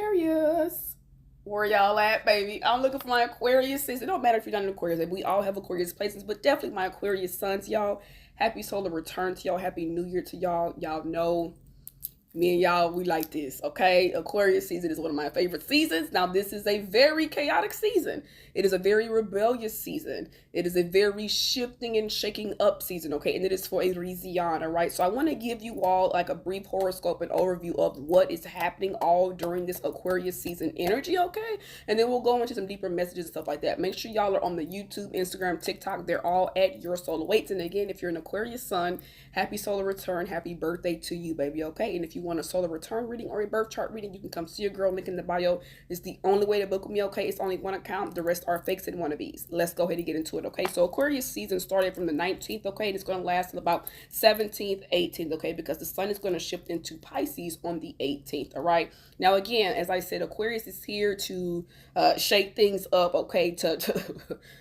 Aquarius. Where y'all at, baby? I'm looking for my Aquarius sis. It don't matter if you're not an Aquarius, baby. We all have Aquarius places, but definitely my Aquarius sons, y'all. Happy solar return to y'all. Happy New Year to y'all. Y'all know me and y'all, we like this, okay? Aquarius season is one of my favorite seasons. Now, this is a very chaotic season. It is a very rebellious season. It is a very shifting and shaking up season, okay? And it is for a reason, all right? So I want to give you all like a brief horoscope and overview of what is happening all during this Aquarius season energy, okay? And then we'll go into some deeper messages and stuff like that. Make sure y'all are on the YouTube, Instagram, TikTok. They're all at yoursoulawaits. And again, if you're an Aquarius sun, happy solar return, happy birthday to you, baby, okay? And if you want a solar return reading or a birth chart reading, you can come see your girl. Link in the bio. It's the only way to book with me, okay? It's only one account. The rest are fakes and wannabes. Let's go ahead and get into it, okay? So Aquarius season started from the 19th, okay? And it's going to last till about 17th, 18th, okay? Because the sun is going to shift into Pisces on the 18th, all right? Now, again, as I said, Aquarius is here to shake things up, okay? To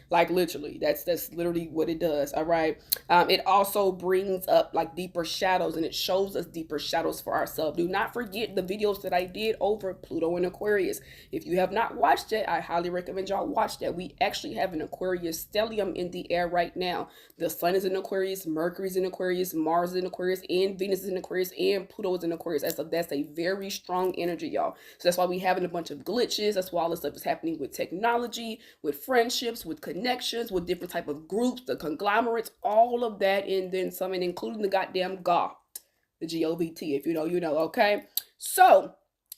like literally, that's literally what it does, all right? It also brings up like deeper shadows, and it shows us deeper shadows for ourselves. Do not forget the videos that I did over Pluto and Aquarius. If you have not watched it, I highly recommend y'all watch that. We actually have an Aquarius stellium in the air right now. The sun is in Aquarius, Mercury's in Aquarius, Mars is in Aquarius, and Venus is in Aquarius, and Pluto is in Aquarius. That's a very strong energy, y'all. So that's why we having a bunch of glitches. That's why all this stuff is happening with technology, with friendships, with connections, with different type of groups, the conglomerates, all of that, and then some, and including the goddamn GOT, the GOBT. If you know, you know, okay? So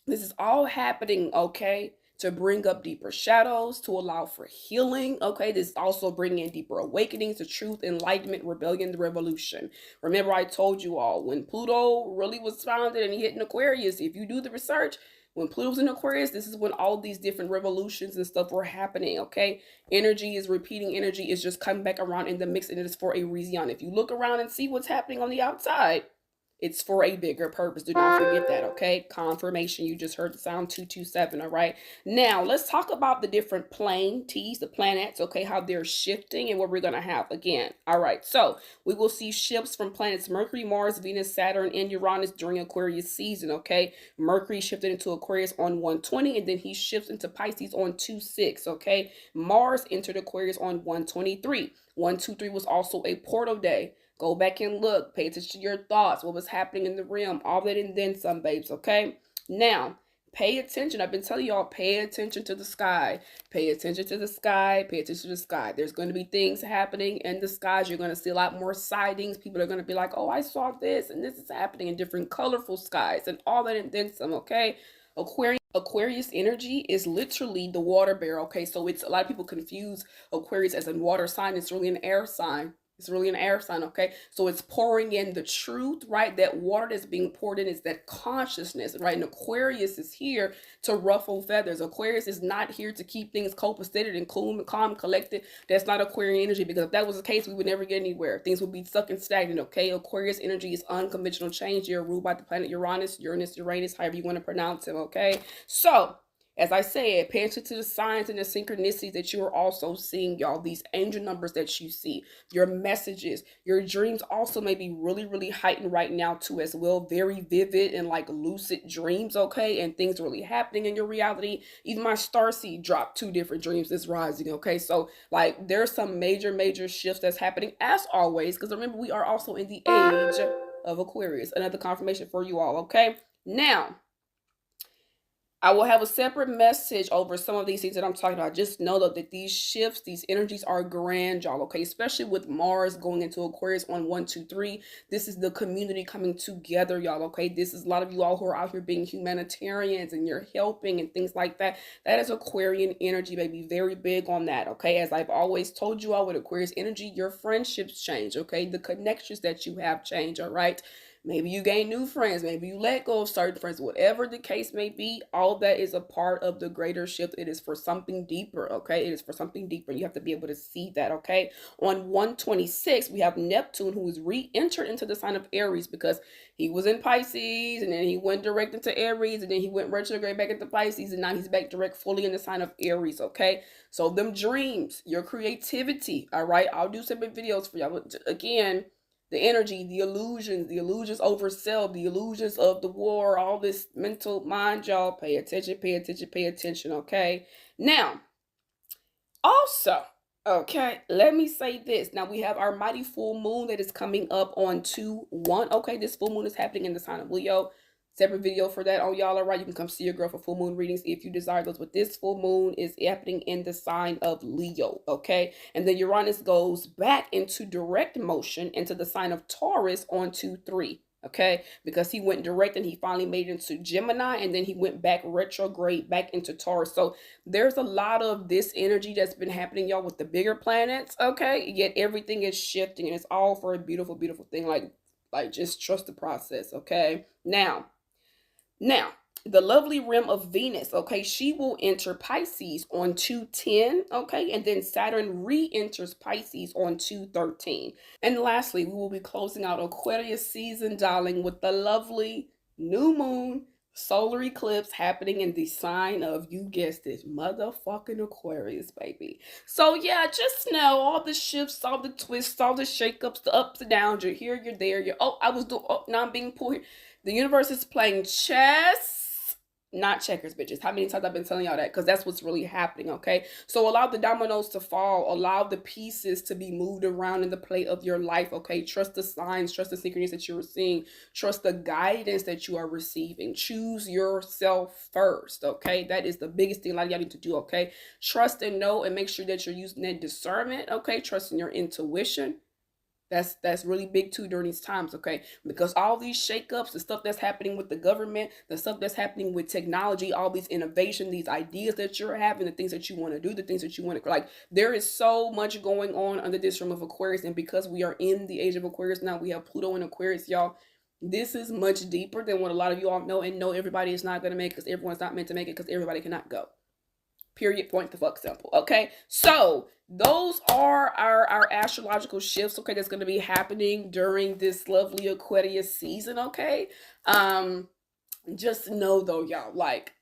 this is all happening, okay, to bring up deeper shadows, to allow for healing, okay? This is also bringing in deeper awakenings, the truth, enlightenment, rebellion, the revolution. Remember, I told you all, when Pluto really was founded and he hit in Aquarius, if you do the research, when Pluto was in Aquarius, this is when all these different revolutions and stuff were happening, okay? Energy is repeating, energy is just coming back around in the mix, and it is for a reason. If you look around and see what's happening on the outside, it's for a bigger purpose. Do not forget that, okay? Confirmation. You just heard the sound 227, all right? Now, let's talk about the different planetes, the planets, okay? How they're shifting and what we're going to have again. All right, so we will see shifts from planets Mercury, Mars, Venus, Saturn, and Uranus during Aquarius season, okay? Mercury shifted into Aquarius on 120, and then he shifts into Pisces on 26, okay? Mars entered Aquarius on 123. 123 was also a portal day. Go back and look. Pay attention to your thoughts, what was happening in the realm, all that and then some, babes, okay? Now, pay attention. I've been telling y'all, pay attention to the sky. Pay attention to the sky. Pay attention to the sky. There's going to be things happening in the skies. You're going to see a lot more sightings. People are going to be like, oh, I saw this, and this is happening in different colorful skies, and all that and then some, okay? Aquarius energy is literally the water bear, okay? So it's, a lot of people confuse Aquarius as a water sign. It's really an air sign. It's really an air sign, okay? So it's pouring in the truth, right? That water that's being poured in is that consciousness, right? And Aquarius is here to ruffle feathers. Aquarius is not here to keep things copaceted and calm, collected. That's not Aquarian energy, because if that was the case, we would never get anywhere. Things would be stuck and stagnant, okay? Aquarius energy is unconventional change. You're ruled by the planet Uranus, however you want to pronounce him, okay? So, as I said, pay attention to the signs and the synchronicities that you are also seeing, y'all. These angel numbers that you see, your messages, your dreams also may be really, really heightened right now too as well. Very vivid and like lucid dreams, okay? And things really happening in your reality. Even my starseed dropped 2 different dreams this rising, okay? So like there's some major, major shifts that's happening as always, because remember, we are also in the age of Aquarius. Another confirmation for you all, okay? Now, I will have a separate message over some of these things that I'm talking about. Just know that these shifts, these energies are grand, y'all, okay? Especially with Mars going into Aquarius on 123. This is the community coming together, y'all, okay? This is a lot of you all who are out here being humanitarians and you're helping and things like that. That is Aquarian energy, baby. Very big on that, okay? As I've always told you all, with Aquarius energy, your friendships change, okay? The connections that you have change, all right? Maybe you gain new friends. Maybe you let go of certain friends. Whatever the case may be, all that is a part of the greater shift. It is for something deeper, okay? It is for something deeper. You have to be able to see that, okay? On 126, we have Neptune, who is re-entered into the sign of Aries, because he was in Pisces, and then he went direct into Aries, and then he went retrograde back into Pisces, and now he's back direct fully in the sign of Aries, okay? So them dreams, your creativity, all right? I'll do separate videos for y'all. But again, The energy, the illusions over self, the illusions of the war, all this mental mind, y'all. Pay attention, pay attention, pay attention, okay? Now, also, okay, let me say this. Now, we have our mighty full moon that is coming up on 2/1. Okay, this full moon is happening in the sign of Leo. Separate video for that on y'all. All right, you can come see your girl for full moon readings if you desire those. But this full moon is happening in the sign of Leo, okay? And then Uranus goes back into direct motion into the sign of Taurus on 2/3, okay? Because he went direct and he finally made it into Gemini, and then he went back retrograde back into Taurus. So there's a lot of this energy that's been happening, y'all, with the bigger planets, okay? Yet everything is shifting, and it's all for a beautiful, beautiful thing. Like just trust the process, okay? Now, the lovely rim of Venus, okay, she will enter Pisces on 2/10, okay, and then Saturn re-enters Pisces on 2/13. And lastly, we will be closing out Aquarius season, darling, with the lovely new moon solar eclipse happening in the sign of, you guessed it, motherfucking Aquarius, baby. So yeah, just know all the shifts, all the twists, all the shakeups, the ups and downs. You're here, you're there, now I'm being pulled here. The universe is playing chess, not checkers, bitches. How many times I've been telling y'all that? Because that's what's really happening, okay? So allow the dominoes to fall. Allow the pieces to be moved around in the play of your life, okay? Trust the signs. Trust the synchronicities that you're seeing. Trust the guidance that you are receiving. Choose yourself first, okay? That is the biggest thing a lot of y'all need to do, okay? Trust and know, and make sure that you're using that discernment, okay? Trust in your intuition. That's really big too during these times, okay? Because all these shakeups, the stuff that's happening with the government, the stuff that's happening with technology, all these innovation, these ideas that you're having, the things that you want to do, the things that you want to, like, there is so much going on under this room of Aquarius. And because we are in the age of Aquarius now, we have Pluto in Aquarius, y'all. This is much deeper than what a lot of you all know, and know everybody is not going to make it, because everyone's not meant to make it, because everybody cannot go. Period, point the fuck simple, okay? So those are our astrological shifts, okay, that's going to be happening during this lovely Aquarius season, okay? Just know though, y'all, like,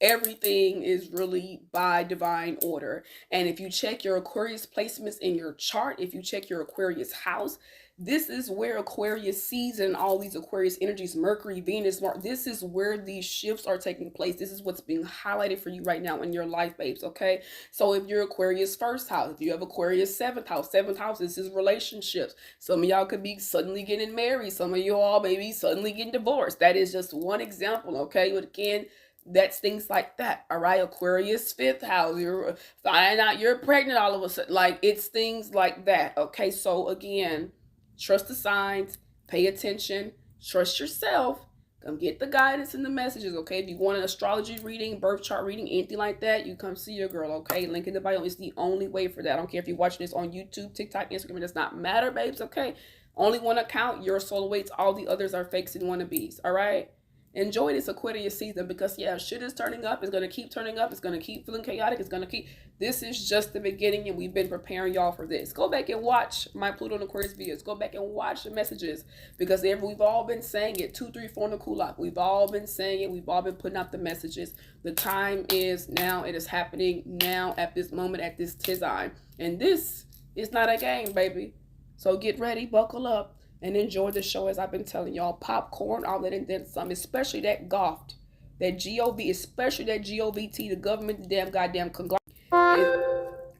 everything is really by divine order. And if you check your Aquarius placements in your chart, if you check your Aquarius house, this is where Aquarius season, all these Aquarius energies, Mercury, Venus, Mars, this is where these shifts are taking place. This is what's being highlighted for you right now in your life, babes, okay? So if you're Aquarius first house, if you have Aquarius seventh house, this is relationships. Some of y'all could be suddenly getting married. Some of you all maybe suddenly getting divorced. That is just one example, okay? But again, that's things like that, all right? Aquarius fifth house, you're find out you're pregnant all of a sudden. Like, it's things like that, okay? So again, trust the signs, pay attention, trust yourself, come get the guidance and the messages, okay? If you want an astrology reading, birth chart reading, anything like that, you come see your girl, okay? Link in the bio is the only way for that. I don't care if you're watching this on YouTube, TikTok, Instagram, it does not matter, babes, okay? Only one account, Your Soul Awaits. All the others are fakes and wannabes, all right? Enjoy this Aquarius season, because yeah, shit is turning up. It's going to keep turning up. It's going to keep feeling chaotic. It's going to keep, this is just the beginning, and we've been preparing y'all for this. Go back and watch my Pluto and Aquarius videos. Go back and watch the messages, because we've all been saying it. 2, 3, 4 in the kulak. We've all been saying it. We've all been putting out the messages. The time is now. It is happening now, at this moment, at this tizine. And this is not a game, baby. So get ready, buckle up, and enjoy the show. As I've been telling y'all, popcorn, all that, and then some, especially that GOVT, that G-O-V, especially that G-O-V-T, the government, the damn goddamn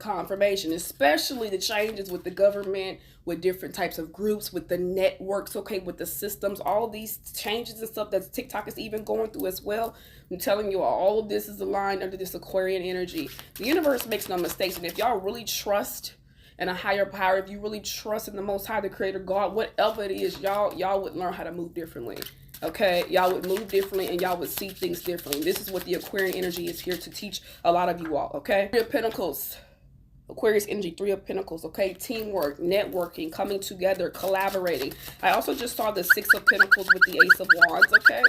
confirmation, especially the changes with the government, with different types of groups, with the networks, okay, with the systems, all these changes and stuff that TikTok is even going through as well. I'm telling you, all of this is aligned under this Aquarian energy. The universe makes no mistakes, and if y'all really trust and a higher power, if you really trust in the Most High, the Creator God, whatever it is, y'all would learn how to move differently, okay? Y'all would move differently, and y'all would see things differently. This is what the Aquarian energy is here to teach a lot of you all, okay? 3 of Pentacles, Aquarius energy, 3 of Pentacles, okay? Teamwork, networking, coming together, collaborating. I also just saw the 6 of Pentacles with the Ace of Wands, okay?